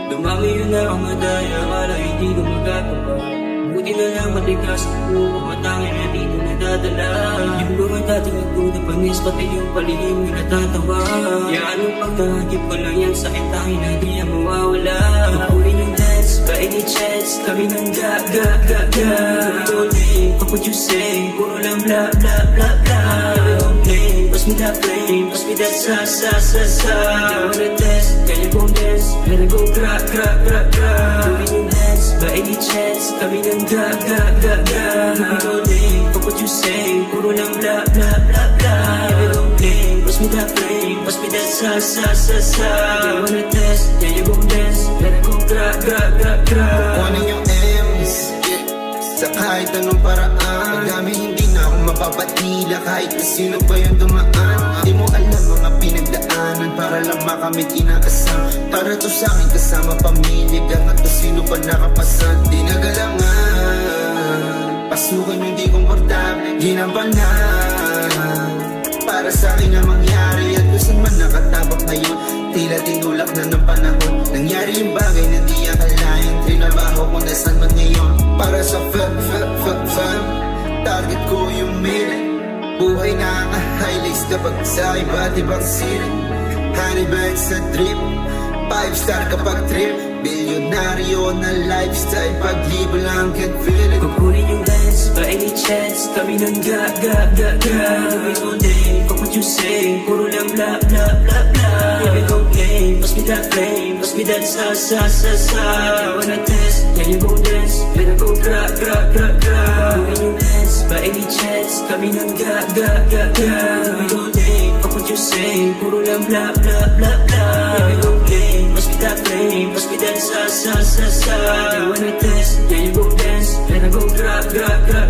Dumami yun na ang madaya, akala hindi ko magagawa. Buti na lang matigas ako, matangin na di ko nadadala. Yung mga dating nagpuda panis, pati yung palihim yung natatawa. Kaya anong pagkakagip ko lang yan, sakit tangin na di yan mawawala. Pagpurin yung dance, ba any chance, kami nang ga-ga-ga-ga. Only, what you say, puro lang bla bla bla bla. Don't play, pass me that flame, pass me that sa. I wanna test, can you go dance, let it go gra gra gra gra. Pagpurin yung dance, ba any chance, kami nang ga-ga-ga-ga. Only, what you say, puro lang bla bla bla bla. Don't play, pass me that flame, pass me that sa. I wanna test, can you go dance, let it go gra gra gra gra. Kunin yung M's, sa kahit anong paraan. Pagdami hindi na ako mapapatila kahit na sino pa yung dumaan. Di mo alam mga pinagdaanan para lang makamit inakasam. Para to sa akin kasama pamilya, gangat na sino pa nakapasan. Di nagalangan, pasukin yung di komportable, ginampanan. Para sa akin na mangyari at kung saan man nakatabak ngayon, tila tinulak na ng panahon. Nangyari yung bagay na di akalain, trinabaho ko na saan man ngayon. Para sa fam, target ko yung million. Buhay na ang highlights kapag sa iba't ibang silid. Honey bags sa trip, 5-star kapag trip. Bilyonaryo na lifestyle, pag-libo lang can feel it. Kukunin yung dance, by any chance, kami nang ga-ga-ga-ga. Every all day, fuck what you say, puro lang bla bla bla bla. Baby don't play, pass me that flame, pass me that sa. I wanna test, can you go dance, let it go gra gra gra gra. Kukunin yung dance, by any chance, kami nang ga-ga-ga-ga. Every all day, fuck what you say, puro lang bla bla bla bla. Baby don't play, pass me that flame, pass me that sa. I wanna test, can you go dance, let it go gra gra gra